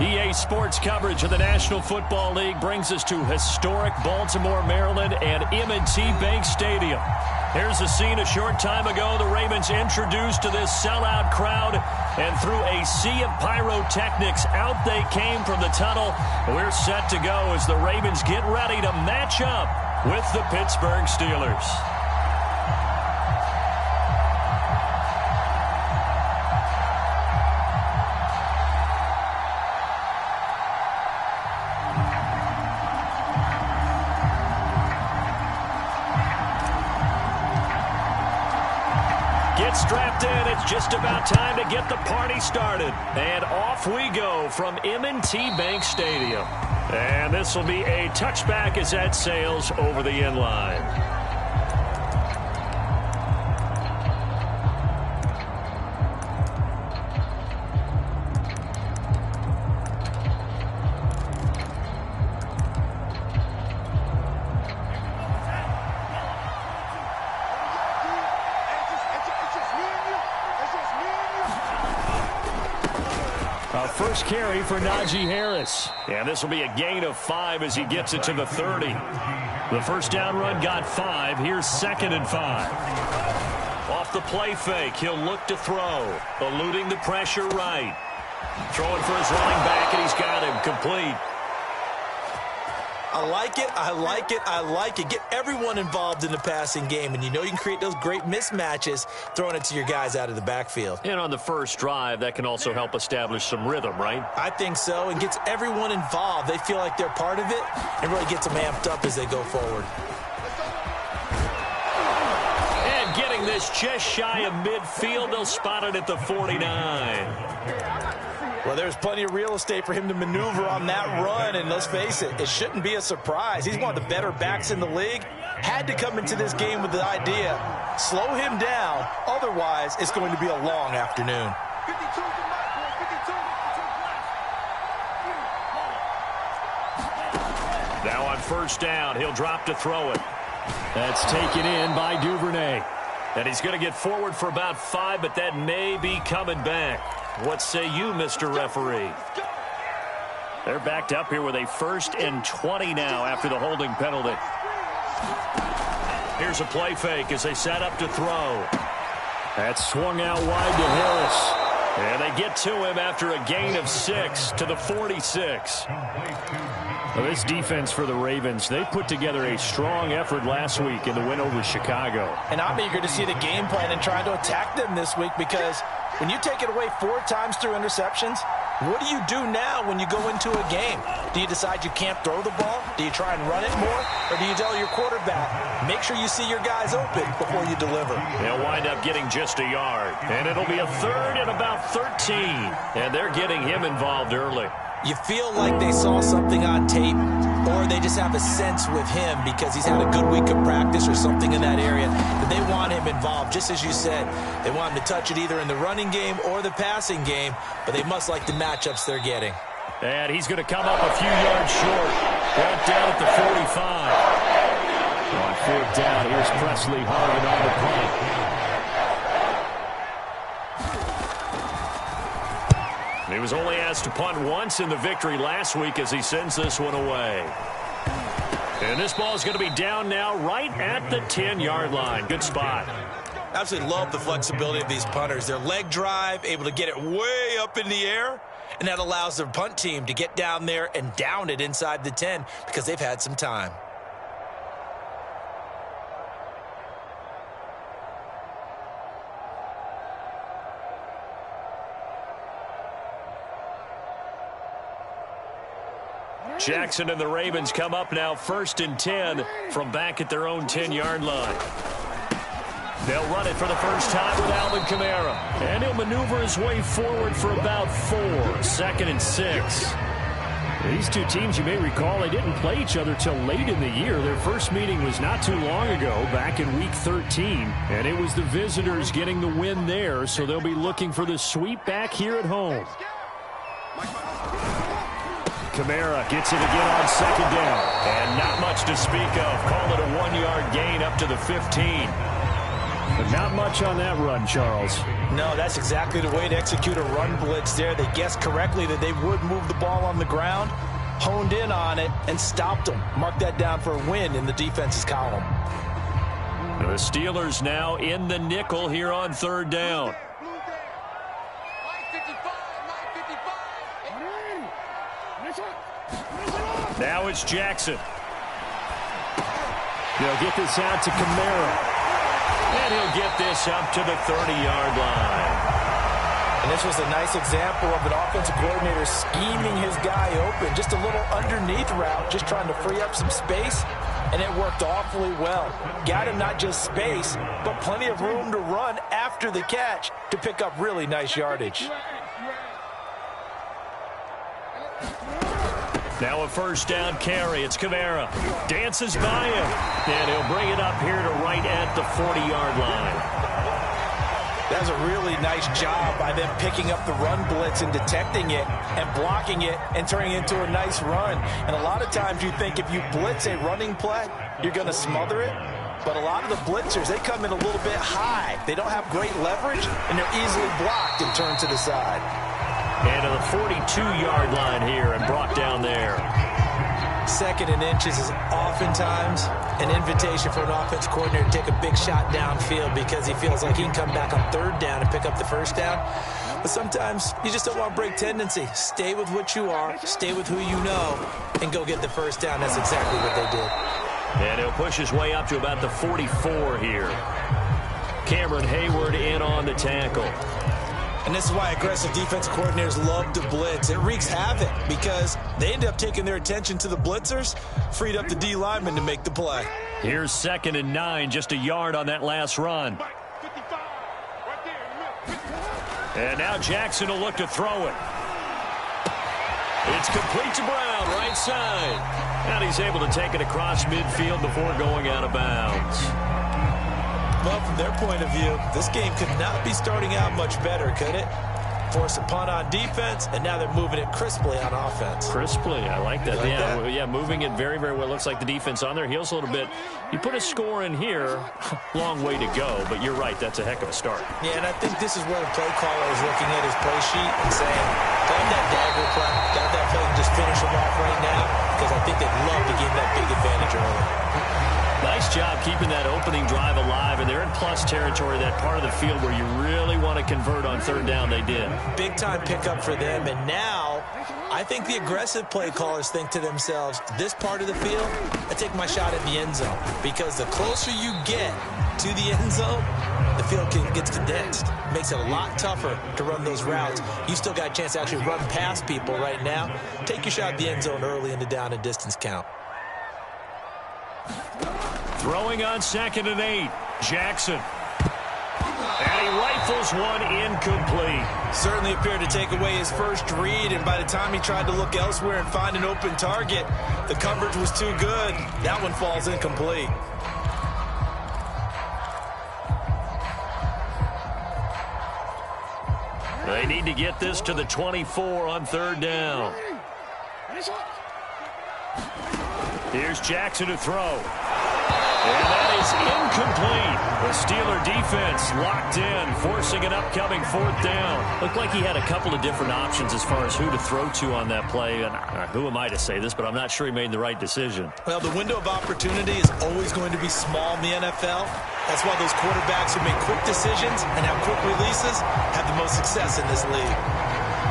EA Sports coverage of the National Football League brings us to historic Baltimore, Maryland, and M&T Bank Stadium. Here's a scene a short time ago. The Ravens introduced to this sellout crowd, and through a sea of pyrotechnics, out they came from the tunnel. We're set to go as the Ravens get ready to match up with the Pittsburgh Steelers. Strapped in, it's just about time to get the party started. And off we go from M&T Bank Stadium. And this will be a touchback as that sails over the end line. First carry for Najee Harris. And this will be a gain of 5 as he gets it to the 30. The first down run got 5. Here's 2nd and 5. Off the play fake, he'll look to throw. Eluding the pressure right. Throwing for his running back, and he's got him complete. I like it, I like it, I like it. Get everyone involved in the passing game, and you know you can create those great mismatches throwing it to your guys out of the backfield. And on the first drive, that can also help establish some rhythm, right? I think so, and gets everyone involved. They feel like they're part of it, and really gets them amped up as they go forward. And getting this just shy of midfield, they'll spot it at the 49. Well, there's plenty of real estate for him to maneuver on that run, and let's face it, it shouldn't be a surprise. He's one of the better backs in the league. Had to come into this game with the idea, slow him down, otherwise it's going to be a long afternoon. Now on first down, he'll drop to throw it. That's taken in by Duvernay. And he's going to get forward for about 5, but that may be coming back. What say you, Mr. Referee? They're backed up here with a 1st and 20 now after the holding penalty. Here's a play fake as they set up to throw. That's swung out wide to Harris. And they get to him after a gain of 6 to the 46. Well, this defense for the Ravens, they put together a strong effort last week in the win over Chicago. And I'm eager to see the game plan and try to attack them this week, because when you take it away 4 times through interceptions, what do you do now when you go into a game? Do you decide you can't throw the ball? Do you try and run it more? Or do you tell your quarterback, make sure you see your guys open before you deliver? They'll wind up getting just a yard. And it'll be a 3rd and about 13. And they're getting him involved early. You feel like they saw something on tape, or they just have a sense with him because he's had a good week of practice or something in that area that they want him involved. Just as you said, they want him to touch it either in the running game or the passing game, but they must like the matchups they're getting. And he's going to come up a few yards short. Brought down at the 45. On 4th down, here's Presley Harvin on the punt. He was only asked to punt once in the victory last week as he sends this one away. And this ball is going to be down now right at the 10-yard line. Good spot. Absolutely love the flexibility of these punters. Their leg drive, able to get it way up in the air, and that allows their punt team to get down there and down it inside the 10 because they've had some time. Jackson and the Ravens come up now 1st and 10 from back at their own 10-yard line. They'll run it for the first time with Alvin Kamara. And he'll maneuver his way forward for about 4. 2nd and 6. These two teams, you may recall, they didn't play each other till late in the year. Their first meeting was not too long ago, back in Week 13. And it was the visitors getting the win there, so they'll be looking for the sweep back here at home. Kamara gets it again on 2nd down. And not much to speak of. Call it a 1-yard gain up to the 15. But not much on that run, Charles. No, that's exactly the way to execute a run blitz there. They guessed correctly that they would move the ball on the ground, honed in on it, and stopped them. Mark that down for a win in the defense's column. The Steelers now in the nickel here on third down. Now it's Jackson. They'll get this out to Kamara. And he'll get this up to the 30-yard line. And this was a nice example of an offensive coordinator scheming his guy open. Just a little underneath route, just trying to free up some space. And it worked awfully well. Got him not just space, but plenty of room to run after the catch to pick up really nice yardage. Now a first down carry. It's Kamara. Dances by him. And he'll bring it up here to right at the 40-yard line. That was a really nice job by them picking up the run blitz and detecting it and blocking it and turning it into a nice run. And a lot of times you think if you blitz a running play, you're going to smother it. But a lot of the blitzers, they come in a little bit high. They don't have great leverage, and they're easily blocked and turned to the side. And to the 42-yard line here and brought down there. Second and inches is oftentimes an invitation for an offense coordinator to take a big shot downfield because he feels like he can come back on third down and pick up the first down. But sometimes you just don't want to break tendency. Stay with what you are, stay with who you know, and go get the first down. That's exactly what they did. And he'll push his way up to about the 44 here. Cameron Hayward in on the tackle. And this is why aggressive defense coordinators love to blitz. It wreaks havoc because they end up taking their attention to the blitzers, freed up the D lineman to make the play. Here's 2nd and 9, just a yard on that last run. And now Jackson will look to throw it. It's complete to Brown, right side. And he's able to take it across midfield before going out of bounds. Well, from their point of view, this game could not be starting out much better, could it? Force a punt on defense, and now they're moving it crisply on offense. Crisply, I like that. You like that? Yeah, moving it very, very well. Looks like the defense on their heels a little bit. You put a score in here, long way to go, but you're right, that's a heck of a start. Yeah, and I think this is where the play caller is looking at his play sheet and saying, got that dagger play, got that play, and just finish him off right now, because I think they'd love to give that big advantage early. Nice job keeping that opening drive alive, and they're in plus territory, that part of the field where you really want to convert on third down. They did. Big-time pickup for them, and now I think the aggressive play callers think to themselves, this part of the field, I take my shot at the end zone, because the closer you get to the end zone, the field gets condensed. It makes it a lot tougher to run those routes. You still got a chance to actually run past people right now. Take your shot at the end zone early in the down and distance count. Throwing on 2nd and 8, Jackson. And he rifles one incomplete. Certainly appeared to take away his first read, and by the time he tried to look elsewhere and find an open target, the coverage was too good. That one falls incomplete. They need to get this to the 24 on third down. Here's Jackson to throw. And that is incomplete. The Steeler defense locked in, forcing an upcoming 4th down. Looked like he had a couple of different options as far as who to throw to on that play. And who am I to say this, but I'm not sure he made the right decision. Well, the window of opportunity is always going to be small in the NFL. That's why those quarterbacks who make quick decisions and have quick releases have the most success in this league.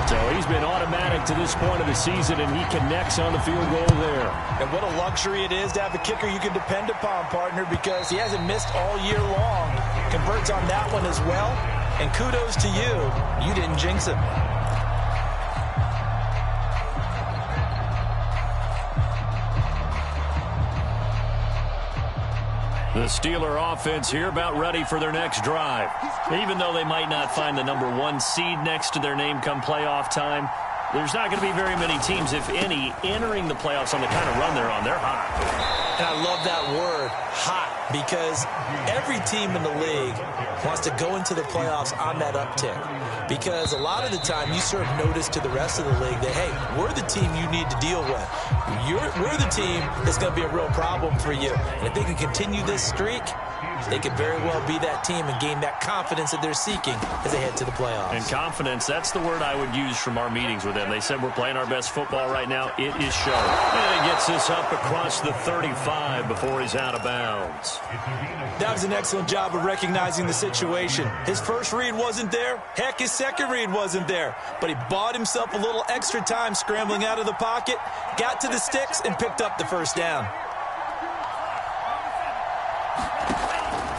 So he's been automatic to this point of the season, and he connects on the field goal there. And what a luxury it is to have a kicker you can depend upon, partner, because he hasn't missed all year long. Converts on that one as well. And kudos to you. You didn't jinx him. The Steeler offense here about ready for their next drive. Even though they might not find the number 1 seed next to their name come playoff time, there's not going to be very many teams, if any, entering the playoffs on the kind of run they're on. They're hot. And I love that word, hot, because every team in the league wants to go into the playoffs on that uptick. Because a lot of the time you serve notice to the rest of the league that, hey, we're the team you need to deal with. We're the team that's going to be a real problem for you. And if they can continue this streak, They could very well be that team and gain that confidence that they're seeking as they head to the playoffs. And confidence, that's the word I would use from our meetings with them. They said we're playing our best football right now. It is showing. And he gets this up across the 35 before he's out of bounds. That was an excellent job of recognizing the situation. His first read wasn't there. Heck, his second read wasn't there. But he bought himself a little extra time scrambling out of the pocket, got to the sticks, and picked up the first down.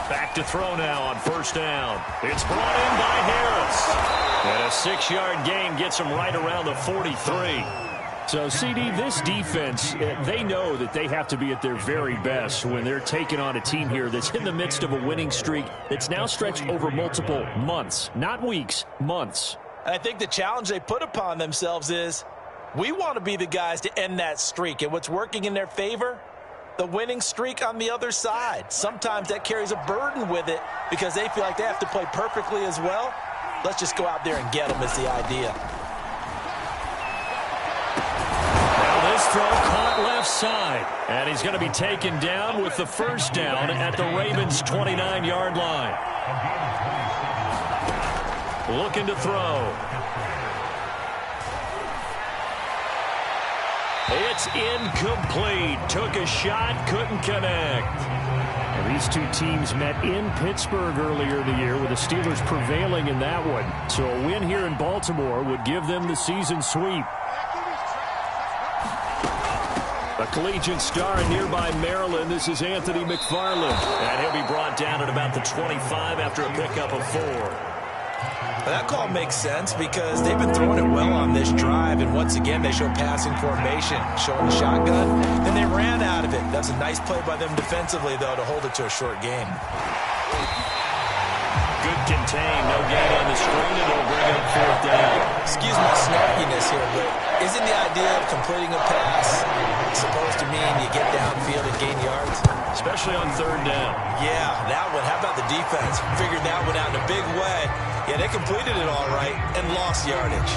Back to throw now on first down. It's brought in by Harris. And a 6-yard gain gets him right around the 43. So, CD, this defense, they know that they have to be at their very best when they're taking on a team here that's in the midst of a winning streak that's now stretched over multiple months, not weeks, months. And I think the challenge they put upon themselves is we want to be the guys to end that streak. And what's working in their favor? The winning streak on the other side. Sometimes that carries a burden with it because they feel like they have to play perfectly as well. Let's just go out there and get them is the idea. Now this throw caught left side. And he's going to be taken down with the first down at the Ravens' 29-yard line. Looking to throw. It's incomplete. Took a shot, couldn't connect. Well, these two teams met in Pittsburgh earlier in the year with the Steelers prevailing in that one. So a win here in Baltimore would give them the season sweep. A collegiate star in nearby Maryland. This is Anthony McFarland. And he'll be brought down at about the 25 after a pickup of 4. Well, that call makes sense because they've been throwing it well on this drive, and once again they show passing formation, showing the shotgun. Then they ran out of it. That's a nice play by them defensively, though, to hold it to a short game. Good contain, no gain on the screen, and it'll bring up fourth down. Excuse my snarkiness here, but isn't the idea of completing a pass supposed to mean you get downfield and gain yards? Especially on third down. Yeah, that one. How about the defense? Figured that one out in a big way. Yeah, they completed it all right and lost yardage.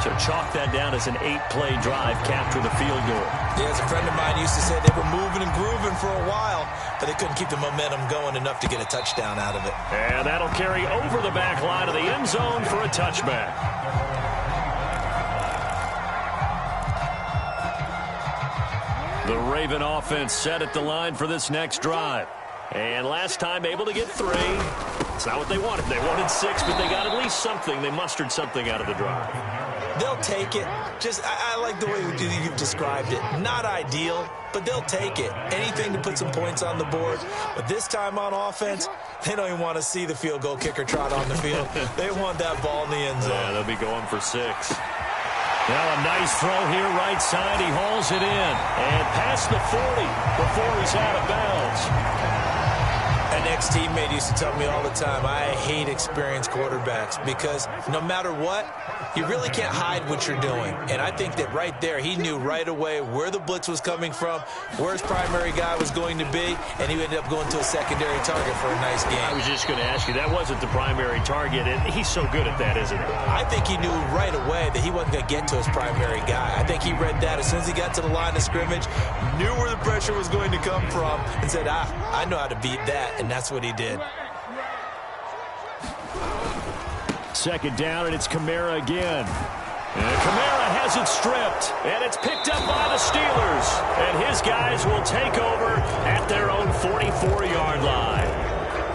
So chalk that down as an 8-play drive, capture the field goal. Yeah, as a friend of mine used to say, they were moving and grooving for a while, but they couldn't keep the momentum going enough to get a touchdown out of it. And that'll carry over the back line of the end zone for a touchback. The Raven offense set at the line for this next drive. And last time able to get 3. It's not what they wanted. They wanted 6, but they got at least something. They mustered something out of the drive. They'll take it. I like the way you've described it. Not ideal, but they'll take it. Anything to put some points on the board. But this time on offense, they don't even want to see the field goal kicker trot on the field. They want that ball in the end zone. Yeah, they'll be going for 6. Now a nice throw here right side. He hauls it in. And past the 40 before he's out of bounds. An ex-teammate used to tell me all the time, I hate experienced quarterbacks because no matter what, you really can't hide what you're doing. And I think that right there, he knew right away where the blitz was coming from, where his primary guy was going to be, and he ended up going to a secondary target for a nice game. I was just going to ask you, that wasn't the primary target, and he's so good at that, isn't he? I think he knew right away that he wasn't going to get to his primary guy. I think he read that as soon as he got to the line of scrimmage, knew where the pressure was going to come from, and said, I know how to beat that, and that's what he did. Second down, and it's Kamara again. And Kamara has it stripped, and it's picked up by the Steelers. And his guys will take over at their own 44-yard line.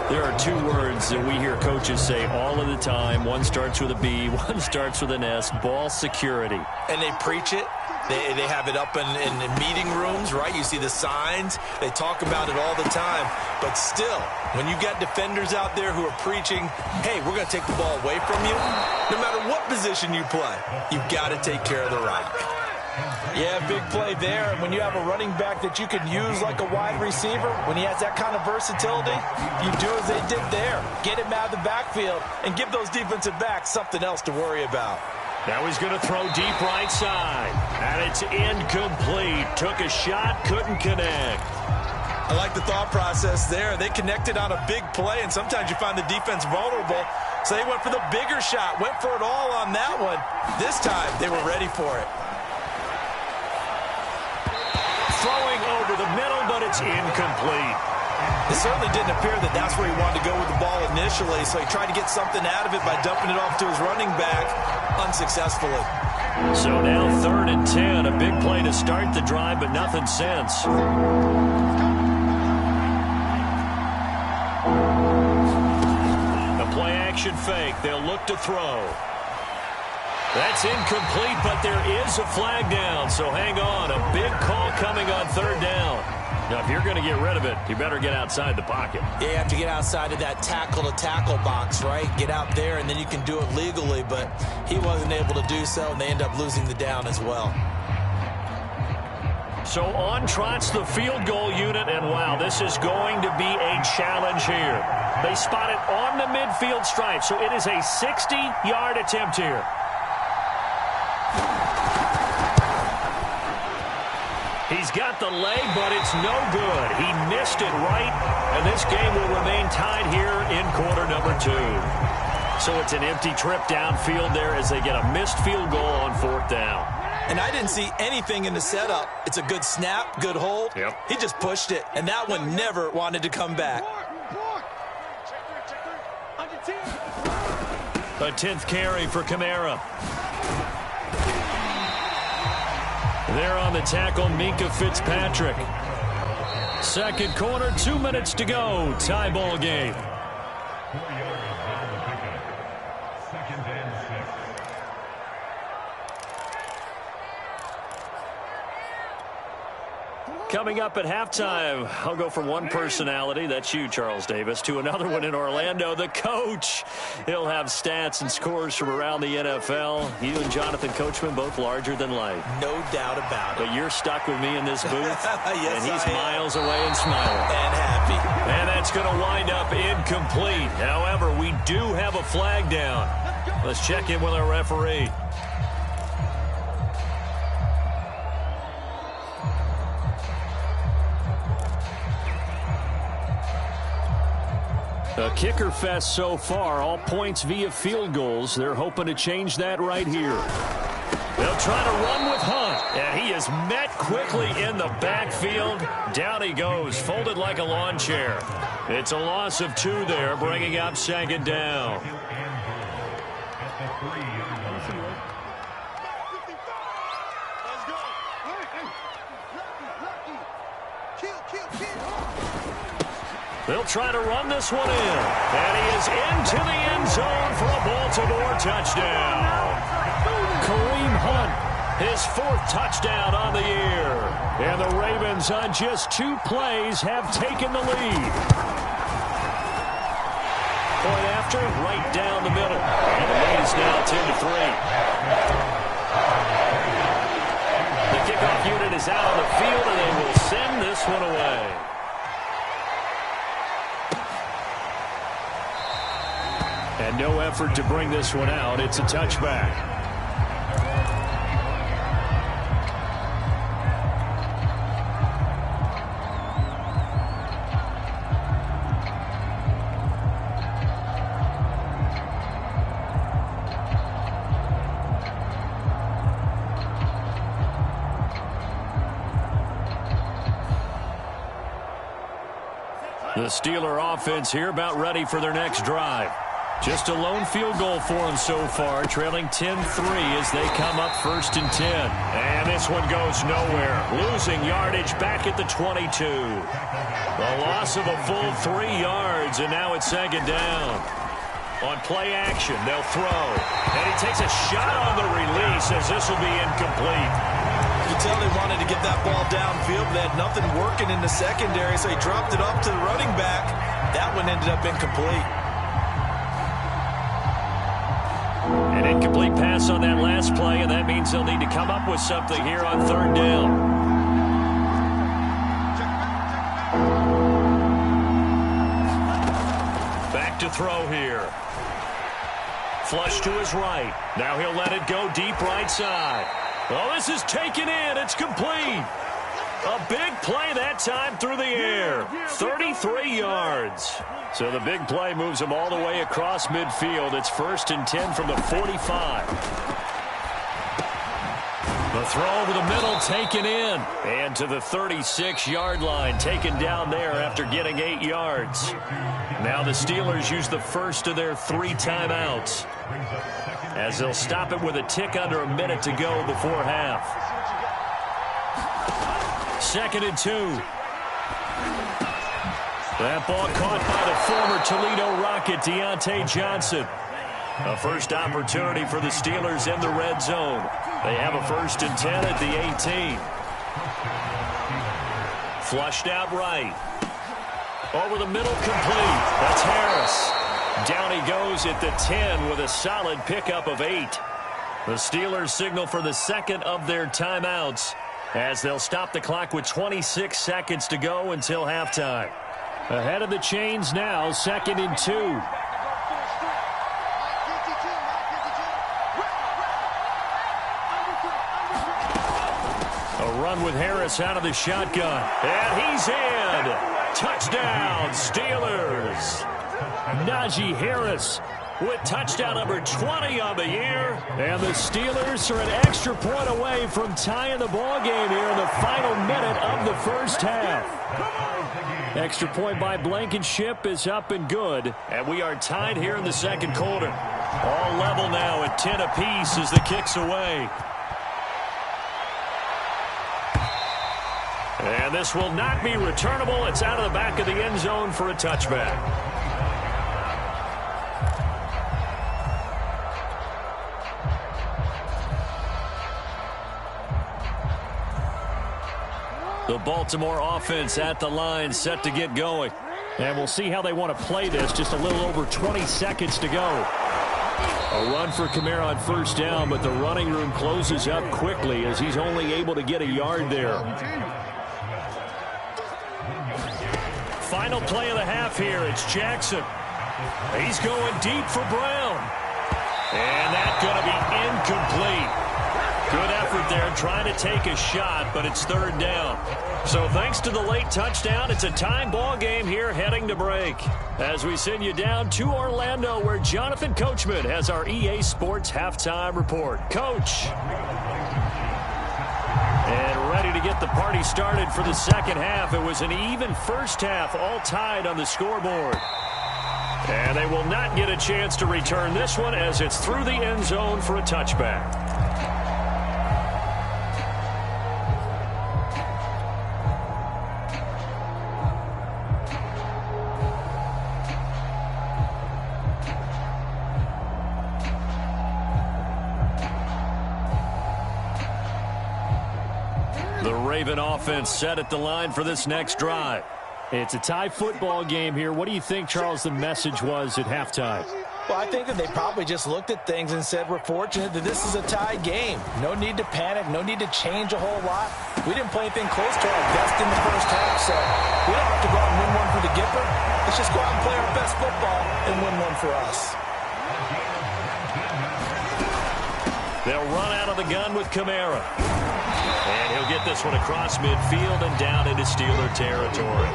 There are 2 words that we hear coaches say all of the time. One starts with a B, one starts with an S, ball security. And they preach it. They have it up in meeting rooms, right? You see the signs. They talk about it all the time. But still, when you got defenders out there who are preaching, hey, we're going to take the ball away from you, no matter what position you play, you've got to take care of the rock. Yeah, big play there. And when you have a running back that you can use like a wide receiver, when he has that kind of versatility, you do as they did there. Get him out of the backfield and give those defensive backs something else to worry about. Now he's going to throw deep right side. And it's incomplete. Took a shot, couldn't connect. I like the thought process there. They connected on a big play, and sometimes you find the defense vulnerable. So they went for the bigger shot, went for it all on that one. This time, they were ready for it. Throwing over the middle, but it's incomplete. It certainly didn't appear that that's where he wanted to go with the ball initially, so he tried to get something out of it by dumping it off to his running back unsuccessfully. So now 3rd and 10, a big play to start the drive, but nothing since. The play-action fake. They'll look to throw. That's incomplete, but there is a flag down, so hang on. A big call coming on 3rd down. Now, if you're going to get rid of it, you better get outside the pocket. Yeah, you have to get outside of that tackle-to-tackle box, right? Get out there, and then you can do it legally, but he wasn't able to do so, and they end up losing the down as well. So on trots the field goal unit, and wow, this is going to be a challenge here. They spot it on the midfield stripe, so it is a 60-yard attempt here. He's got the leg, but it's no good. He missed it right, and this game will remain tied here in quarter number 2. So it's an empty trip downfield there as they get a missed field goal on 4th down. And I didn't see anything in the setup. It's a good snap, good hold. Yep. He just pushed it, and that one never wanted to come back. A 10th carry for Kamara. There on the tackle, Minka Fitzpatrick. Second quarter, 2 minutes to go. Tie ball game. Coming up at halftime, I'll go from one personality, that's you, Charles Davis, to another one in Orlando, the coach. He'll have stats and scores from around the NFL. You and Jonathan Coachman, both larger than life. No doubt about it. But you're stuck with me in this booth, yes, and he's miles away and smiling. And happy. And that's going to wind up incomplete. However, we do have a flag down. Let's check in with our referee. A kicker fest so far, all points via field goals. They're hoping to change that right here. They'll try to run with Hunt, and he is met quickly in the backfield. Down he goes, folded like a lawn chair. It's a loss of 2 there, bringing up 2nd down. They'll try to run this one in. And he is into the end zone for a Baltimore touchdown. Kareem Hunt, his 4th touchdown on the year. And the Ravens on just 2 plays have taken the lead. Point after, right down the middle. And the lead is now 10-3. The kickoff unit is out on the field, and they will send this one away. And no effort to bring this one out. It's a touchback. The Steeler offense here about ready for their next drive. Just a lone field goal for them so far, trailing 10-3 as they come up 1st and 10. And this one goes nowhere, losing yardage back at the 22. The loss of a full 3 yards, and now it's 2nd down. On play action, they'll throw. And he takes a shot on the release as this will be incomplete. You can tell they wanted to get that ball downfield, but they had nothing working in the secondary, so he dropped it up to the running back. That one ended up incomplete. An incomplete pass on that last play, and that means they'll need to come up with something here on 3rd down. Back to throw here. Flush to his right. Now he'll let it go deep right side. Well, this is taken in. It's complete. A big play that time through the air. 33 yards. So the big play moves him all the way across midfield. It's 1st and 10 from the 45. The throw over the middle taken in. And to the 36-yard line, taken down there after getting 8 yards. Now the Steelers use the first of their 3 timeouts, as they'll stop it with a tick under a minute to go before half. 2nd and 2. That ball caught by the former Toledo Rocket, Deontay Johnson. A first opportunity for the Steelers in the red zone. They have a 1st and 10 at the 18. Flushed out right. Over the middle, complete. That's Harris. Down he goes at the 10 with a solid pickup of 8. The Steelers signal for the 2nd of their timeouts, as they'll stop the clock with 26 seconds to go until halftime. Ahead of the chains now, 2nd and 2. A run with Harris out of the shotgun. And he's in. Touchdown, Steelers. Najee Harris with touchdown number 20 on the year. And the Steelers are an extra point away from tying the ball game here in the final minute of the first half. Extra point by Blankenship is up and good. And we are tied here in the 2nd quarter. All level now at 10 apiece as the kick's away. And this will not be returnable. It's out of the back of the end zone for a touchback. The Baltimore offense at the line, set to get going. And we'll see how they want to play this. Just a little over 20 seconds to go. A run for Kamara on 1st down, but the running room closes up quickly as he's only able to get a yard there. Final play of the half here. It's Jackson. He's going deep for Brown. And that's going to be incomplete. Good effort there trying to take a shot, but it's 3rd down. So thanks to the late touchdown, it's a time ball game here heading to break. As we send you down to Orlando, where Jonathan Coachman has our EA Sports halftime report. Coach. And ready to get the party started for the 2nd half. It was an even first half, all tied on the scoreboard. And they will not get a chance to return this one as it's through the end zone for a touchback. Raven offense set at the line for this next drive. It's a tie football game here. What do you think, Charles, the message was at halftime? Well, I think that they probably just looked at things and said, we're fortunate that this is a tie game. No need to panic. No need to change a whole lot. We didn't play anything close to our best in the first half, so we don't have to go out and win one for the Gipper. Let's just go out and play our best football and win one for us. They'll run out of the gun with Kamara. And he'll get this one across midfield and down into Steeler territory.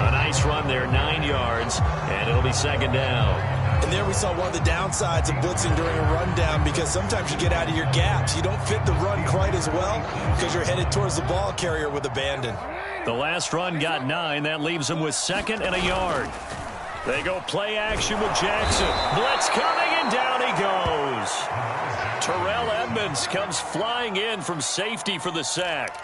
A nice run there, 9 yards, and it'll be 2nd down. And there we saw one of the downsides of blitzing during a rundown, because sometimes you get out of your gaps. You don't fit the run quite as well because you're headed towards the ball carrier with abandon. The last run got 9. That leaves them with 2nd and a yard. They go play action with Jackson. Blitz coming, and down he goes. Terrell Edmonds comes flying in from safety for the sack.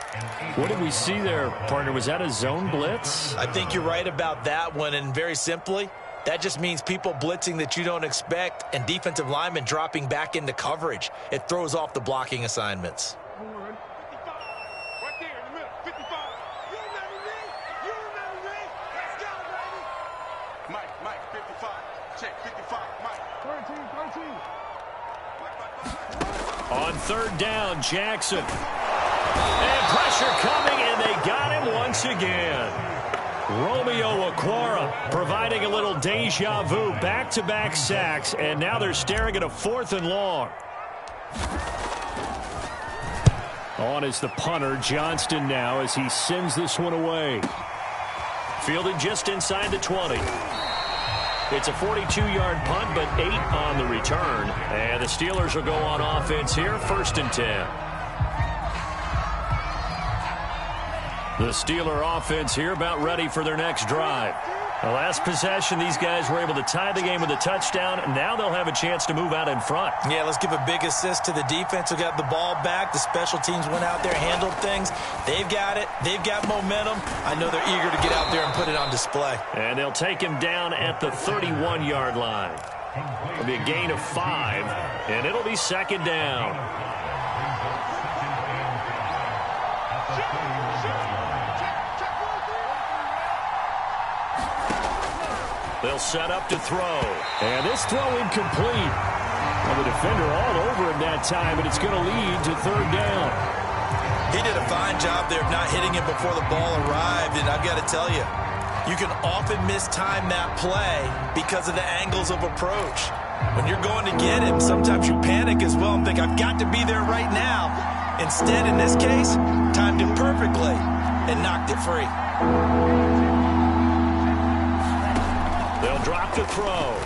What did we see there, partner? Was that a zone blitz? I think you're right about that one, and very simply, that just means people blitzing that you don't expect and defensive linemen dropping back into coverage. It throws off the blocking assignments. Mike, 55. Check 55, Mike. 13. On 3rd down, Jackson. And pressure coming, and they got him once again. Romeo Okwara providing a little deja vu, back-to-back sacks, and now they're staring at a 4th and long. On is the punter, Johnston, now as he sends this one away. Fielded just inside the 20. It's a 42-yard punt, but 8 on the return. And the Steelers will go on offense here, 1st and 10. The Steeler offense here about ready for their next drive. The last possession, these guys were able to tie the game with a touchdown. Now they'll have a chance to move out in front. Yeah, let's give a big assist to the defense who got the ball back. The special teams went out there, handled things. They've got it. They've got momentum. I know they're eager to get out there and put it on display. And they'll take him down at the 31-yard line. It'll be a gain of 5, and it'll be second down. They'll set up to throw. And this throw incomplete. Well, the defender all over him that time, and it's going to lead to third down. He did a fine job there of not hitting it before the ball arrived, and I've got to tell you, you can often mistime that play because of the angles of approach. When you're going to get him, sometimes you panic as well and think, I've got to be there right now. Instead, in this case, timed it perfectly and knocked it free. They'll drop to throw.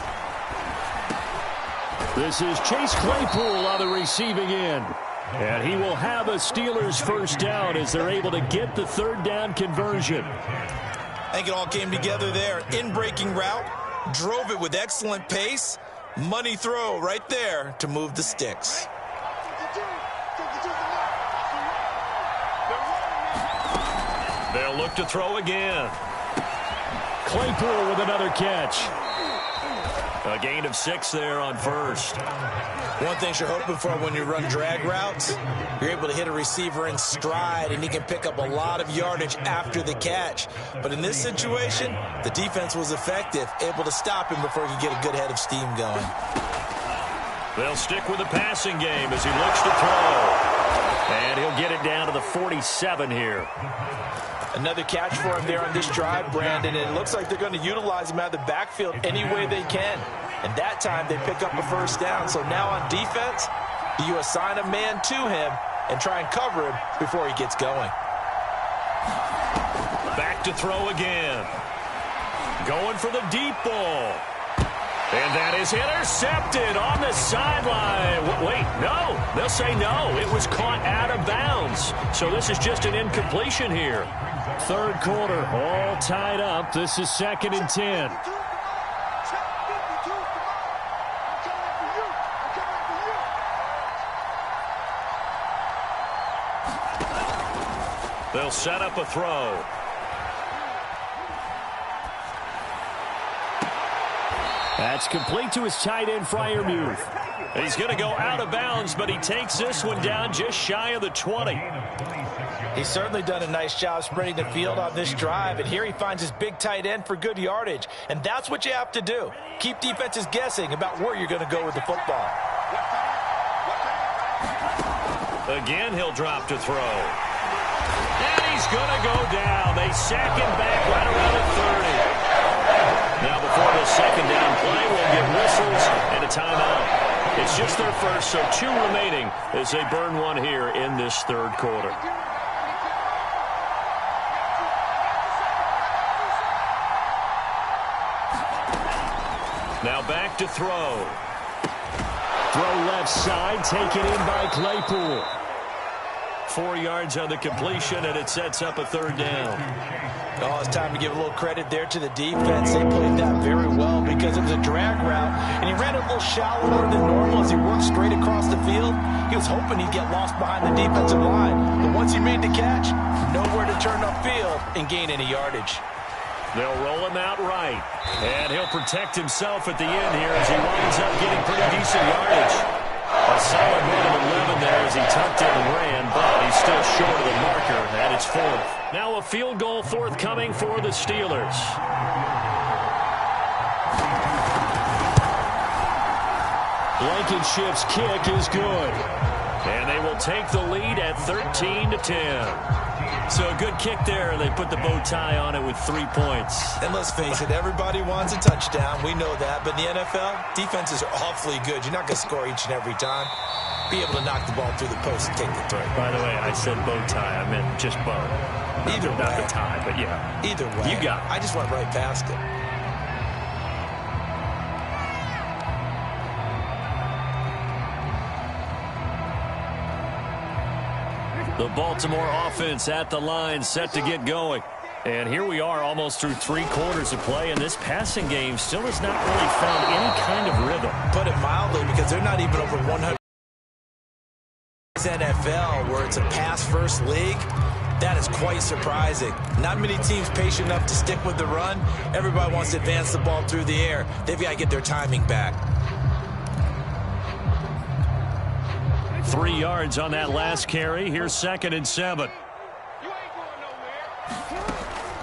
This is Chase Claypool on the receiving end. And he will have a Steelers first down as they're able to get the third down conversion. I think it all came together there. In-breaking route, drove it with excellent pace. Money throw right there to move the sticks. They'll look to throw again. Claypool with another catch. A gain of 6 there on first. One thing you're hoping for when you run drag routes, you're able to hit a receiver in stride, and he can pick up a lot of yardage after the catch. But in this situation, the defense was effective, able to stop him before he could get a good head of steam going. They'll stick with the passing game as he looks to throw. And he'll get it down to the 47 here. Another catch for him there on this drive, Brandon. And it looks like they're going to utilize him out of the backfield any way they can. And that time they pick up a first down. So now on defense, do you assign a man to him and try and cover him before he gets going? Back to throw again. Going for the deep ball. And that is intercepted on the sideline. Wait, no. They'll say no. It was caught out of bounds. So this is just an incompletion here. Third quarter, all tied up. This is 2nd and 10. They'll set up a throw. That's complete to his tight end, Freiermuth. He's going to go out of bounds, but he takes this one down just shy of the 20. He's certainly done a nice job spreading the field on this drive, and here he finds his big tight end for good yardage. And that's what you have to do. Keep defenses guessing about where you're going to go with the football. Again, he'll drop to throw. And he's going to go down. They sack him back right around the 30. Now before the second down play, we'll get whistles and a timeout. It's just their first, so 2 remaining as they burn one here in this third quarter. Now back to throw. Throw left side, taken in by Claypool. 4 yards on the completion, and it sets up a third down. Oh, it's time to give a little credit there to the defense. They played that very well because it was a drag route, and he ran a little shallower than normal as he worked straight across the field. He was hoping he'd get lost behind the defensive line, but once he made the catch, nowhere to turn upfield and gain any yardage. They'll roll him out right, and he'll protect himself at the end here as he winds up getting pretty decent yardage. A solid run of 11 there as he tucked it and ran, but he's still short of the marker, and it's 4th. Now a field goal forthcoming for the Steelers. Blankenship's kick is good. And they will take the lead at 13-10. So a good kick there. They put the bow tie on it with 3 points. And let's face it, everybody wants a touchdown. We know that. But in the NFL, defenses are awfully good. You're not going to score each and every time. Be able to knock the ball through the post and take the throw. By the way, I said bow tie. I meant just bow. Either way. Not the tie, but yeah. Either way. You got it. I just went right past it. The Baltimore offense at the line, set to get going. And here we are almost through 3 quarters of play, and this passing game still has not really found any kind of rhythm. Put it mildly, because they're not even over 100. NFL, where it's a pass-first league, that is quite surprising. Not many teams patient enough to stick with the run. Everybody wants to advance the ball through the air. They've got to get their timing back. 3 yards on that last carry. Here's 2nd and 7.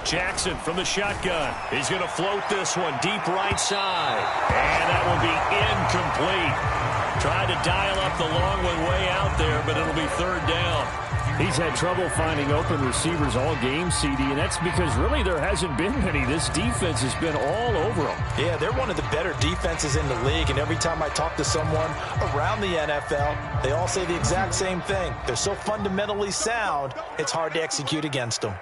Jackson from the shotgun. He's going to float this one deep right side. And that will be incomplete. Tried to dial up the long one way out there, but it'll be 3rd down. He's had trouble finding open receivers all game, CD, and that's because really there hasn't been many. This defense has been all over them. Yeah, they're one of the better defenses in the league, and every time I talk to someone around the NFL, they all say the exact same thing. They're so fundamentally sound, it's hard to execute against them.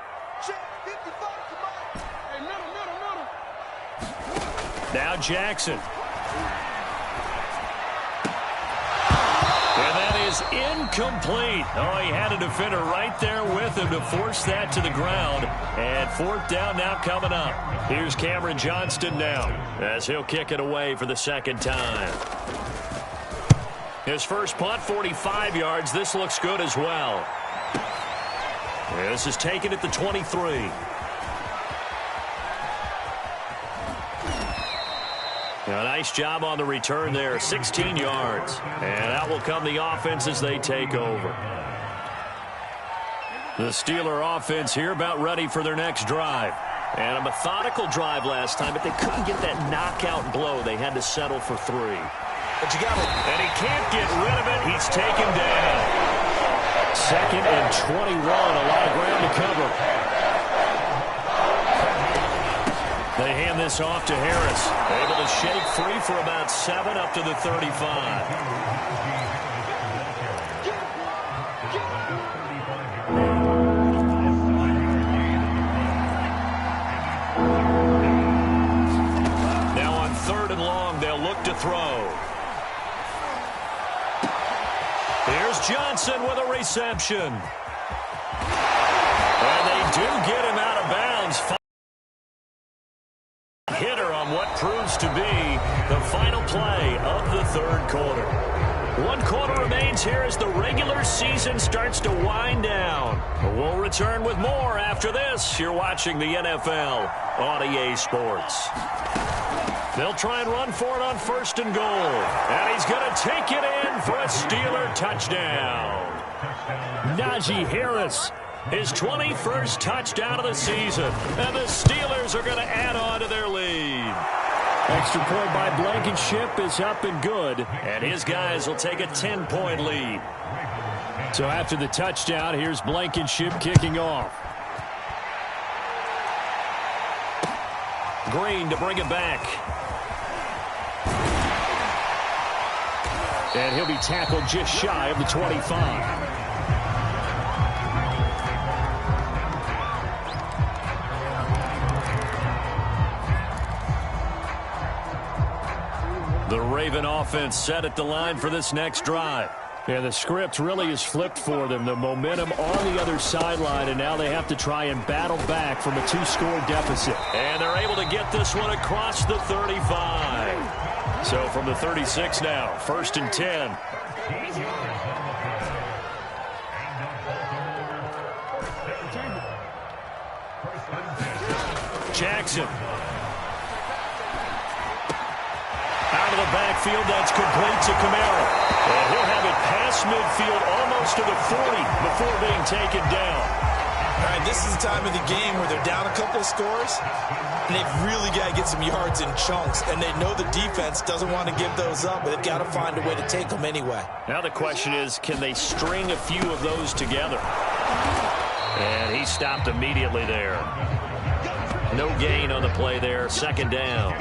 Now Jackson. And that is incomplete. Oh, he had a defender right there with him to force that to the ground. And 4th down now coming up. Here's Cameron Johnston now as he'll kick it away for the 2nd time. His first punt, 45 yards. This looks good as well. This is taken at the 23. A nice job on the return there, 16 yards. And out will come the offense as they take over. The Steeler offense here about ready for their next drive. And a methodical drive last time, but they couldn't get that knockout blow. They had to settle for 3. But you got it. And he can't get rid of it. He's taken down. 2nd and 21, a lot of ground to cover. They hand this off to Harris. Able to shake free for about 7 up to the 35. Now on 3rd and long, they'll look to throw. Here's Johnson with a reception. And they do get him out of bounds. Hitter on what proves to be the final play of the 3rd quarter. 1 quarter remains here as the regular season starts to wind down. We'll return with more after this. You're watching the NFL on EA Sports. They'll try and run for it on 1st and goal. And he's going to take it in for a Steeler touchdown. Najee Harris. His 21st touchdown of the season. And the Steelers are going to add on to their lead. Extra point by Blankenship is up and good. And his guys will take a 10-point lead. So after the touchdown, here's Blankenship kicking off. Green to bring it back. And he'll be tackled just shy of the 25. The Raven offense set at the line for this next drive. Yeah, the script really is flipped for them. The momentum on the other sideline, and now they have to try and battle back from a 2-score deficit. And they're able to get this one across the 35. So from the 36 now, 1st and 10. Jackson. Out of the backfield, that's complete to Kamara. And he'll have it past midfield almost to the 40 before being taken down. All right, this is the time of the game where they're down a couple of scores, and they've really got to get some yards in chunks, and they know the defense doesn't want to give those up, but they've got to find a way to take them anyway. Now the question is, can they string a few of those together? And he stopped immediately there. No gain on the play there, 2nd down.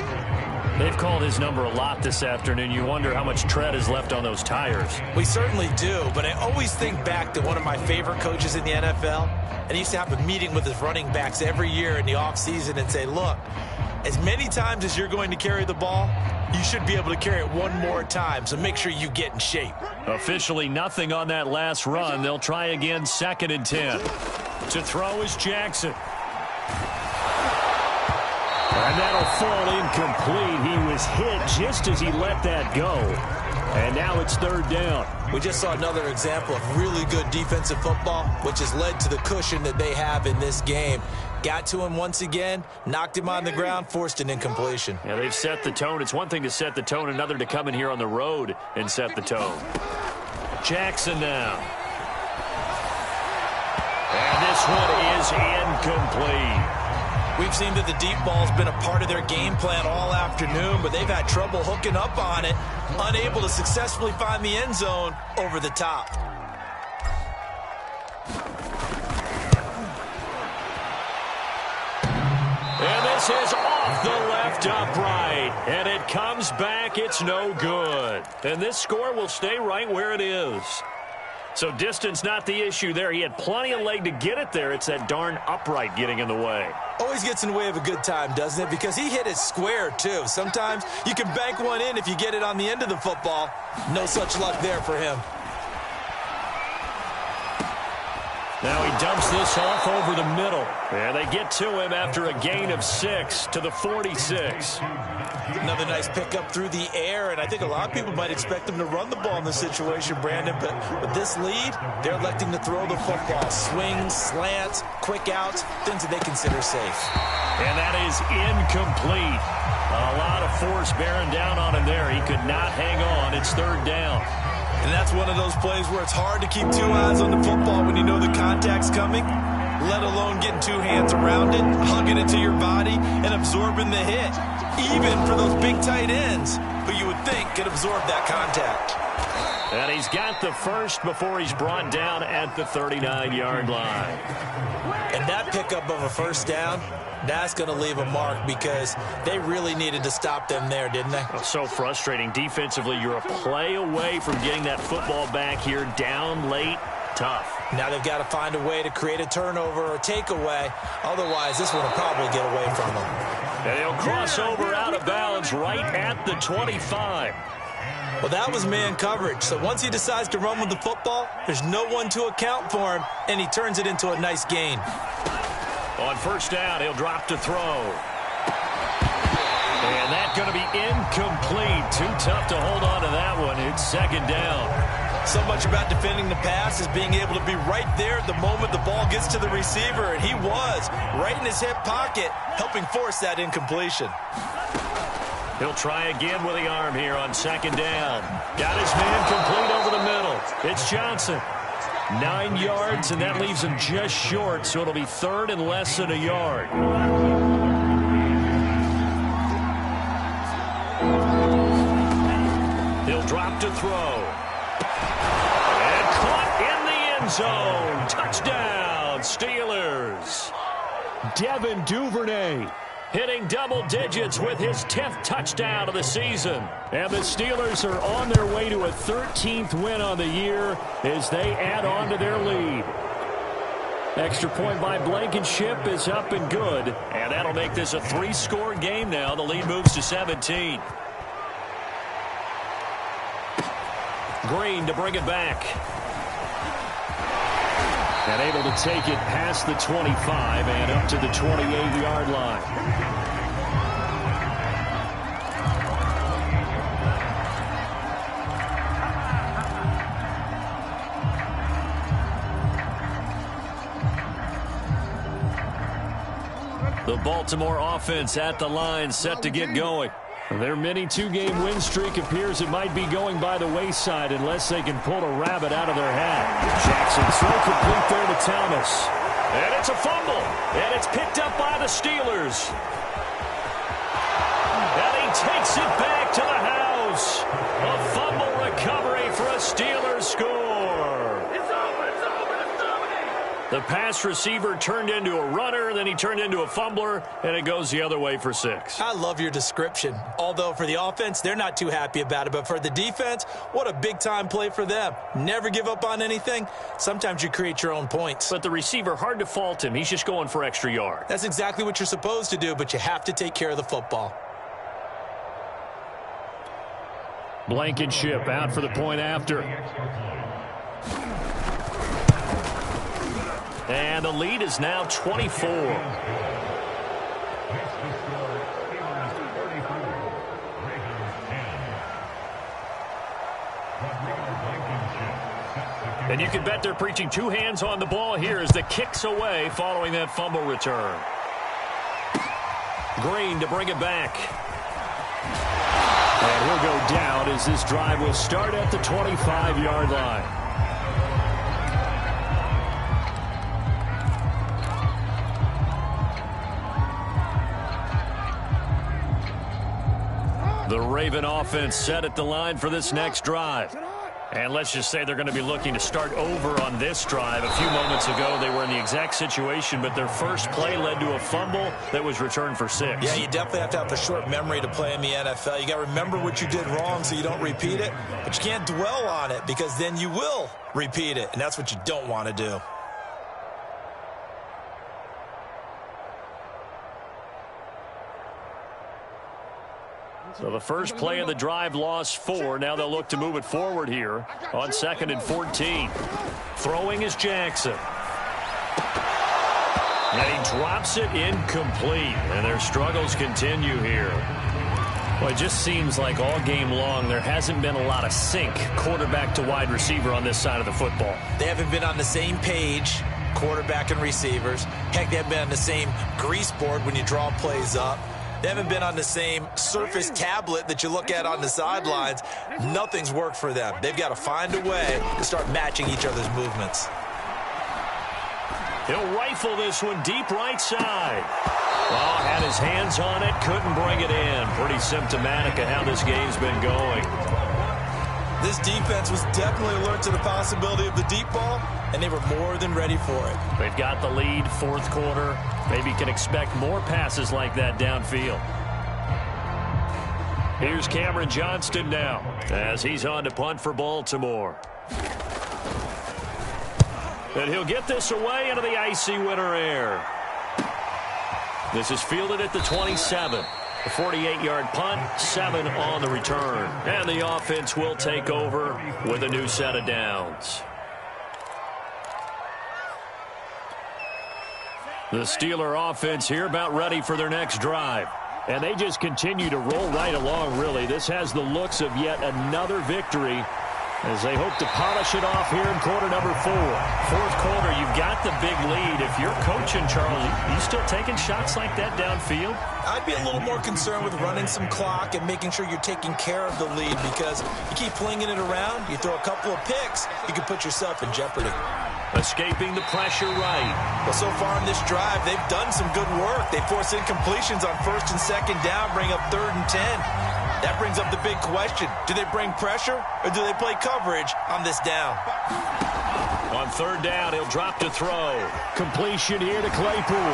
They've called his number a lot this afternoon. You wonder how much tread is left on those tires. We certainly do, but I always think back to one of my favorite coaches in the NFL, and he used to have a meeting with his running backs every year in the offseason and say, look, as many times as you're going to carry the ball, you should be able to carry it one more time, so make sure you get in shape. Officially nothing on that last run. They'll try again, 2nd and 10. To throw is Jackson. And that'll fall incomplete. He was hit just as he let that go. And now it's 3rd down. We just saw another example of really good defensive football, which has led to the cushion that they have in this game. Got to him once again, knocked him on the ground, forced an incompletion. Yeah, they've set the tone. It's one thing to set the tone, another to come in here on the road and set the tone. Jackson now. And this one is incomplete. We've seen that the deep ball's been a part of their game plan all afternoon, but they've had trouble hooking up on it, unable to successfully find the end zone over the top. And this is off the left upright. And it comes back. It's no good. And this score will stay right where it is. So distance not the issue there. He had plenty of leg to get it there. It's that darn upright getting in the way. Always gets in the way of a good time, doesn't it? Because he hit it square, too. Sometimes you can bank one in if you get it on the end of the football. No such luck there for him. Now he dumps this off over the middle. And they get to him after a gain of 6 to the 46. Another nice pickup through the air, and I think a lot of people might expect them to run the ball in this situation, Brandon, but with this lead, they're electing to throw the football. Swings, slants, quick outs, things that they consider safe. And that is incomplete. A lot of force bearing down on him there. He could not hang on. It's 3rd down. And that's one of those plays where it's hard to keep 2 eyes on the football when you know the contact's coming, let alone getting 2 hands around it, hugging it to your body, and absorbing the hit. Even for those big tight ends who you would think could absorb that contact. And he's got the first before he's brought down at the 39-yard line. And that pickup of a 1st down, that's going to leave a mark because they really needed to stop them there, didn't they? Oh, so frustrating. Defensively, you're a play away from getting that football back here down late. Tough. Now they've got to find a way to create a turnover or takeaway. Otherwise, this one will probably get away from them. And he'll cross over out of bounds right at the 25. Well, that was man coverage. So once he decides to run with the football, there's no one to account for him, and he turns it into a nice gain. On 1st down, he'll drop to throw. And that's going to be incomplete. Too tough to hold on to that one. It's 2nd down. So much about defending the pass is being able to be right there at the moment the ball gets to the receiver, and he was right in his hip pocket, helping force that incompletion. He'll try again with the arm here on 2nd down. Got his man complete over the middle. It's Johnson. 9 yards, and that leaves him just short, so it'll be 3rd and less than a yard. He'll drop to throw. And caught in the end zone. Touchdown, Steelers. Devin Duvernay hitting double digits with his 10th touchdown of the season. And the Steelers are on their way to a 13th win on the year as they add on to their lead. Extra point by Blankenship is up and good. And that'll make this a 3-score game now. The lead moves to 17. Green to bring it back. And able to take it past the 25 and up to the 28-yard line. The Baltimore offense at the line, set to get going. Their mini 2-game win streak appears it might be going by the wayside unless they can pull a rabbit out of their hat. Jackson so complete there to Thomas. And it's a fumble. And it's picked up by the Steelers. And he takes it back to the house. A fumble recovery for a Steelers score. It's over. It's over. It's over. The pass receiver turned into a runner, then he turned into a fumbler, and it goes the other way for 6. I love your description. Although for the offense, they're not too happy about it. But for the defense, what a big-time play for them. Never give up on anything. Sometimes you create your own points. But the receiver, hard to fault him. He's just going for extra yard. That's exactly what you're supposed to do, but you have to take care of the football. Blankenship out for the point after. And the lead is now 24. And you can bet they're preaching 2 hands on the ball here as the kick's away following that fumble return. Green to bring it back. And he'll go down as this drive will start at the 25-yard line. The Raven offense set at the line for this next drive. And let's just say they're going to be looking to start over on this drive. A few moments ago, they were in the exact situation, but their first play led to a fumble that was returned for 6. Yeah, you definitely have to have a short memory to play in the NFL. You got to remember what you did wrong so you don't repeat it, but you can't dwell on it because then you will repeat it, and that's what you don't want to do. So the first play of the drive lost 4. Now they'll look to move it forward here on 2nd and 14. Throwing is Jackson. And he drops it incomplete. And their struggles continue here. Well, it just seems like all game long there hasn't been a lot of sync quarterback to wide receiver on this side of the football. They haven't been on the same page, quarterback and receivers. Heck, they haven't been on the same grease board when you draw plays up. They haven't been on the same Surface tablet that you look at on the sidelines. Nothing's worked for them. They've got to find a way to start matching each other's movements. He'll rifle this one deep right side. Well, had his hands on it, couldn't bring it in. Pretty symptomatic of how this game's been going. This defense was definitely alert to the possibility of the deep ball, and they were more than ready for it. They've got the lead, 4th quarter. Maybe can expect more passes like that downfield. Here's Cameron Johnston now as he's on to punt for Baltimore. And he'll get this away into the icy winter air. This is fielded at the 27. A 48-yard punt, 7 on the return. And the offense will take over with a new set of downs. The Steeler offense here about ready for their next drive. And they just continue to roll right along, really. This has the looks of yet another victory as they hope to polish it off here in quarter number 4. 4th quarter, you've got the big lead. If you're coaching, Charles, you still taking shots like that downfield? I'd be a little more concerned with running some clock and making sure you're taking care of the lead because you keep flinging it around, you throw a couple of picks, you can put yourself in jeopardy. Escaping the pressure right. Well, so far in this drive, they've done some good work. They force incompletions on 1st and 2nd down, bring up 3rd and 10. That brings up the big question. Do they bring pressure or do they play coverage on this down? On 3rd down, he'll drop to throw. Completion here to Claypool.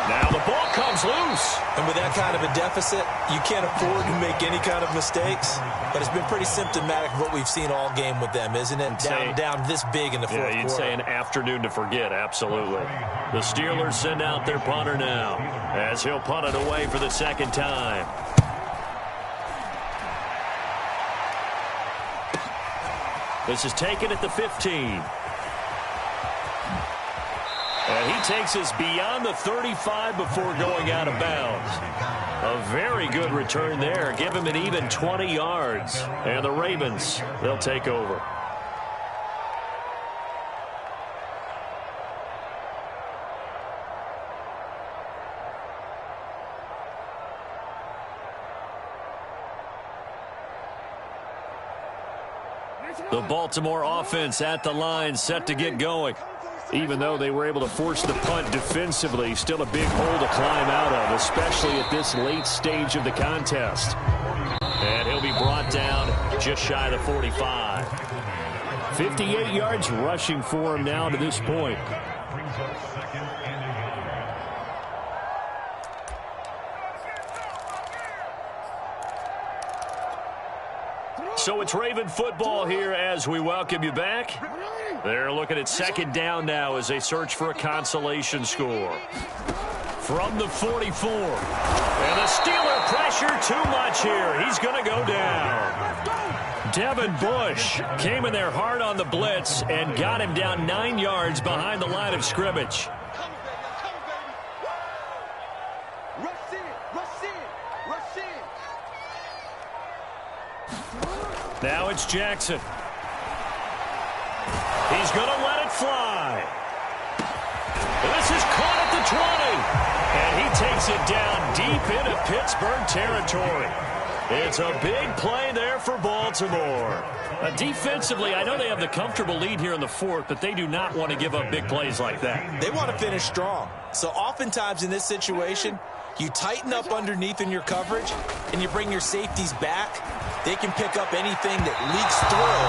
Now the ball comes loose. And with that kind of a deficit, you can't afford to make any kind of mistakes. But it's been pretty symptomatic of what we've seen all game with them, isn't it? Down this big in the 4th quarter. Yeah, you'd say an afternoon to forget, absolutely. The Steelers send out their punter now as he'll punt it away for the 2nd time. This is taken at the 15. And he takes us beyond the 35 before going out of bounds. A very good return there. Give him an even 20 yards. And the Ravens, they'll take over. The Baltimore offense at the line, set to get going. Even though they were able to force the punt defensively, still a big hole to climb out of, especially at this late stage of the contest. And he'll be brought down just shy of the 45. 58 yards rushing for him now to this point. So it's Raven football here as we welcome you back. They're looking at second down now as they search for a consolation score. From the 44. And the Steeler pressure too much here. He's going to go down. Devin Bush came in there hard on the blitz and got him down 9 yards behind the line of scrimmage. Now it's Jackson. He's going to let it fly. This is caught at the 20. And he takes it down deep into Pittsburgh territory. It's a big play there for Baltimore. Defensively, I know they have the comfortable lead here in the fourth, but they do not want to give up big plays like that. They want to finish strong. So oftentimes in this situation, you tighten up underneath in your coverage, and you bring your safeties back. They can pick up anything that leaks through.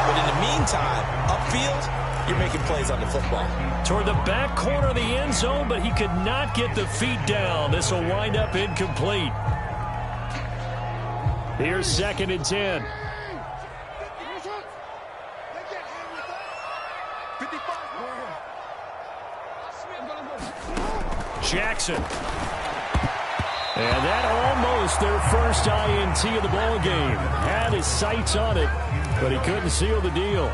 But in the meantime, upfield, you're making plays on the football. Toward the back corner of the end zone, but he could not get the feet down. This will wind up incomplete. Here's 2nd and 10. Jackson. And that almost their first INT of the ball game. Had his sights on it, but he couldn't seal the deal.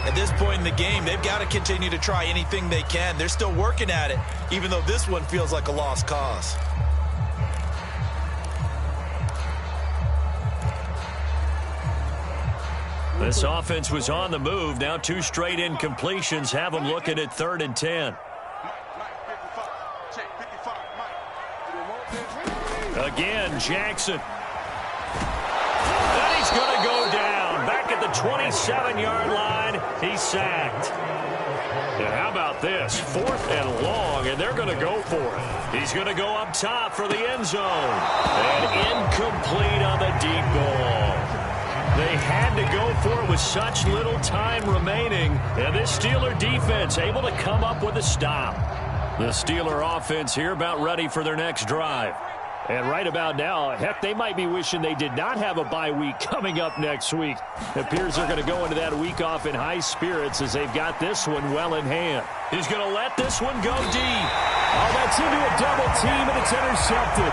At this point in the game, they've got to continue to try anything they can. They're still working at it, even though this one feels like a lost cause. This offense was on the move. Now 2 straight incompletions have them looking at 3rd and 10. Again, Jackson. And he's going to go down. Back at the 27-yard line, he's sacked. And how about this? 4th and long, and they're going to go for it. He's going to go up top for the end zone. And incomplete on the deep ball. They had to go for it with such little time remaining. And this Steeler defense able to come up with a stop. The Steeler offense here about ready for their next drive. And right about now, heck, they might be wishing they did not have a bye week coming up next week. It appears they're going to go into that week off in high spirits as they've got this one well in hand. He's going to let this one go deep. Oh, that's into a double team, and it's intercepted.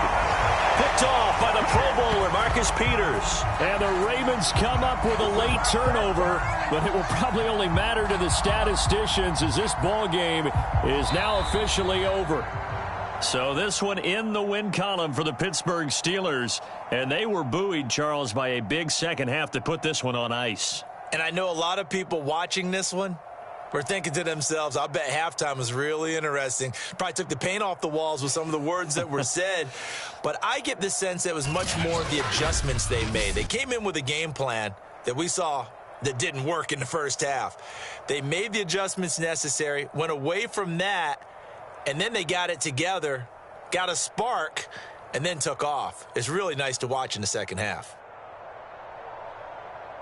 Picked off by the Pro Bowler, Marcus Peters. And the Ravens come up with a late turnover, but it will probably only matter to the statisticians as this ball game is now officially over. So this one in the win column for the Pittsburgh Steelers. And they were buoyed, Charles, by a big second half to put this one on ice. And I know a lot of people watching this one were thinking to themselves, I bet halftime was really interesting. Probably took the paint off the walls with some of the words that were said. But I get the sense that it was much more the adjustments they made. They came in with a game plan that we saw that didn't work in the first half. They made the adjustments necessary, went away from that, and then they got it together, got a spark, and then took off. It's really nice to watch in the second half.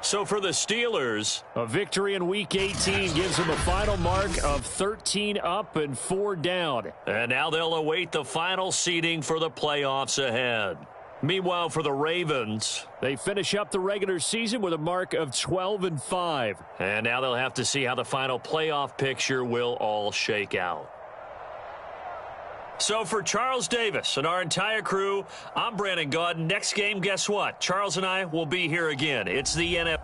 So for the Steelers, a victory in Week 18 gives them a final mark of 13 up and 4 down. And now they'll await the final seeding for the playoffs ahead. Meanwhile, for the Ravens, they finish up the regular season with a mark of 12-5. And now they'll have to see how the final playoff picture will all shake out. So for Charles Davis and our entire crew, I'm Brandon Gaudin. Next game, guess what? Charles and I will be here again. It's the NFL.